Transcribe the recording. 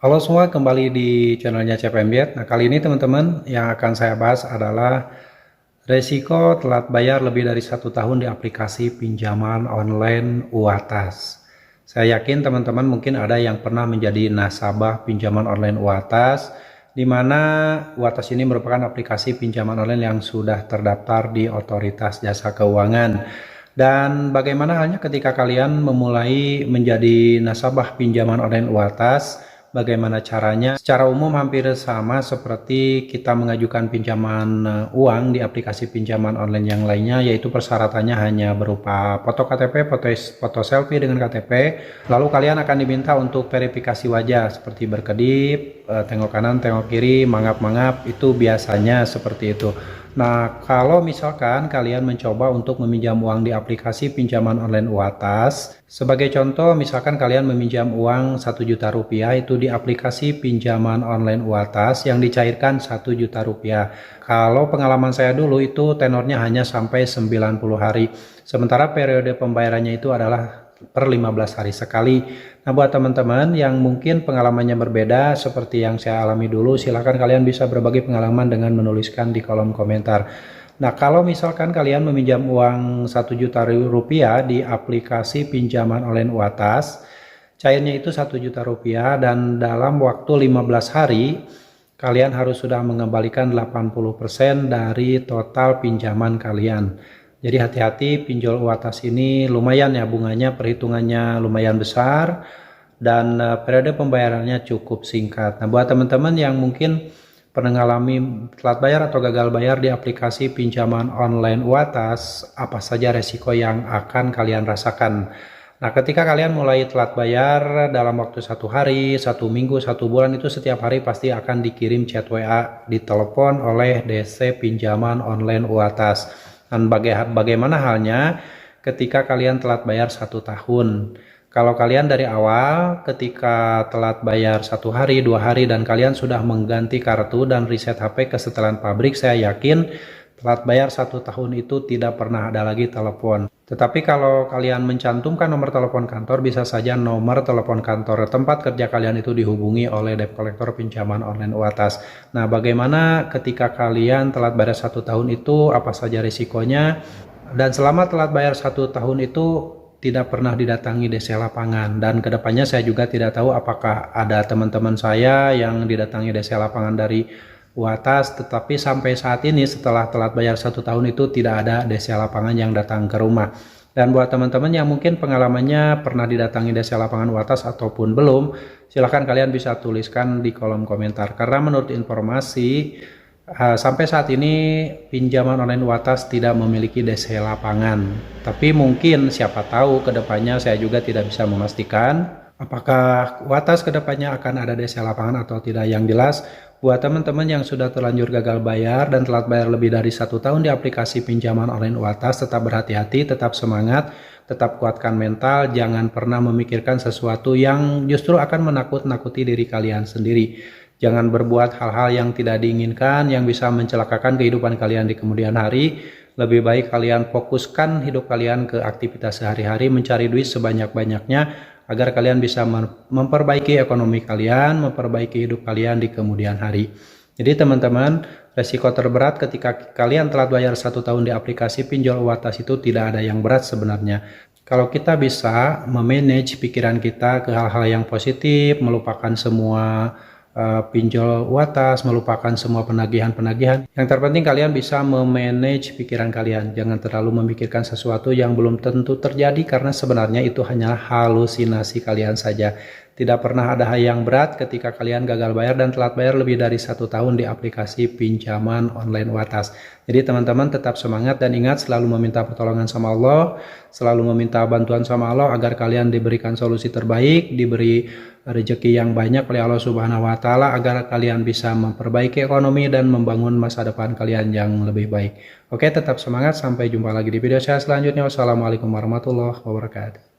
Halo semua, kembali di channelnya CPMBet. Nah, kali ini teman-teman yang akan saya bahas adalah resiko telat bayar lebih dari 1 tahun di aplikasi pinjaman online UATAS. Saya yakin teman-teman mungkin ada yang pernah menjadi nasabah pinjaman online UATAS, di mana UATAS ini merupakan aplikasi pinjaman online yang sudah terdaftar di Otoritas Jasa Keuangan. Dan bagaimana halnya ketika kalian memulai menjadi nasabah pinjaman online UATAS? Bagaimana caranya? Secara umum hampir sama seperti kita mengajukan pinjaman uang di aplikasi pinjaman online yang lainnya, yaitu persyaratannya hanya berupa foto KTP, foto selfie dengan KTP, lalu kalian akan diminta untuk verifikasi wajah seperti berkedip, tengok kanan, tengok kiri, mangap-mangap, itu biasanya seperti itu. Nah, kalau misalkan kalian mencoba untuk meminjam uang di aplikasi pinjaman online UATAS, sebagai contoh misalkan kalian meminjam uang 1 juta rupiah itu di aplikasi pinjaman online UATAS yang dicairkan 1 juta rupiah. Kalau pengalaman saya dulu itu tenornya hanya sampai 90 hari, sementara periode pembayarannya itu adalah per 15 hari sekali. Nah, buat teman-teman yang mungkin pengalamannya berbeda seperti yang saya alami dulu, silahkan kalian bisa berbagi pengalaman dengan menuliskan di kolom komentar. Nah, kalau misalkan kalian meminjam uang 1 juta rupiah di aplikasi pinjaman online UATAS, cairnya itu 1 juta rupiah dan dalam waktu 15 hari kalian harus sudah mengembalikan 80% dari total pinjaman kalian. Jadi hati-hati, pinjol UATAS ini lumayan ya, bunganya perhitungannya lumayan besar dan periode pembayarannya cukup singkat. Nah, buat teman-teman yang mungkin pernah mengalami telat bayar atau gagal bayar di aplikasi pinjaman online UATAS, apa saja resiko yang akan kalian rasakan? Nah, ketika kalian mulai telat bayar dalam waktu 1 hari, 1 minggu, 1 bulan, itu setiap hari pasti akan dikirim chat WA, ditelepon oleh DC pinjaman online UATAS. Dan bagaimana halnya ketika kalian telat bayar 1 tahun? Kalau kalian dari awal ketika telat bayar 1 hari, 2 hari, dan kalian sudah mengganti kartu dan reset HP ke setelan pabrik, saya yakin telat bayar 1 tahun itu tidak pernah ada lagi telepon. Tetapi kalau kalian mencantumkan nomor telepon kantor, bisa saja nomor telepon kantor tempat kerja kalian itu dihubungi oleh debt collector pinjaman online UATAS. Nah, bagaimana ketika kalian telat bayar 1 tahun itu, apa saja risikonya? Dan selama telat bayar 1 tahun itu tidak pernah didatangi DC lapangan, dan kedepannya saya juga tidak tahu apakah ada teman-teman saya yang didatangi DC lapangan dari UATAS, tetapi sampai saat ini setelah telat bayar 1 tahun itu tidak ada DC lapangan yang datang ke rumah. Dan buat teman-teman yang mungkin pengalamannya pernah didatangi DC lapangan UATAS ataupun belum, silahkan kalian bisa tuliskan di kolom komentar, karena menurut informasi sampai saat ini pinjaman online UATAS tidak memiliki DC lapangan. Tapi mungkin siapa tahu kedepannya, saya juga tidak bisa memastikan apakah UATAS kedepannya akan ada DC lapangan atau tidak. Yang jelas, buat teman-teman yang sudah terlanjur gagal bayar dan telat bayar lebih dari 1 tahun di aplikasi pinjaman online UATAS, tetap berhati-hati, tetap semangat, tetap kuatkan mental, jangan pernah memikirkan sesuatu yang justru akan menakut-nakuti diri kalian sendiri. Jangan berbuat hal-hal yang tidak diinginkan, yang bisa mencelakakan kehidupan kalian di kemudian hari. Lebih baik kalian fokuskan hidup kalian ke aktivitas sehari-hari, mencari duit sebanyak-banyaknya, agar kalian bisa memperbaiki ekonomi kalian, memperbaiki hidup kalian di kemudian hari. Jadi teman-teman, resiko terberat ketika kalian telat bayar 1 tahun di aplikasi pinjol UATAS itu tidak ada yang berat sebenarnya. Kalau kita bisa memanage pikiran kita ke hal-hal yang positif, melupakan semua pinjol UATAS, melupakan semua penagihan-penagihan. Yang terpenting kalian bisa memanage pikiran kalian. Jangan terlalu memikirkan sesuatu yang belum tentu terjadi, karena sebenarnya itu hanya halusinasi kalian saja. Tidak pernah ada hal yang berat ketika kalian gagal bayar dan telat bayar lebih dari 1 tahun di aplikasi pinjaman online UATAS. Jadi teman-teman tetap semangat dan ingat selalu meminta pertolongan sama Allah, selalu meminta bantuan sama Allah agar kalian diberikan solusi terbaik, diberi rezeki yang banyak oleh Allah Subhanahu wa Ta'ala, agar kalian bisa memperbaiki ekonomi dan membangun masa depan kalian yang lebih baik. Oke, tetap semangat, sampai jumpa lagi di video saya selanjutnya. Wassalamualaikum warahmatullahi wabarakatuh.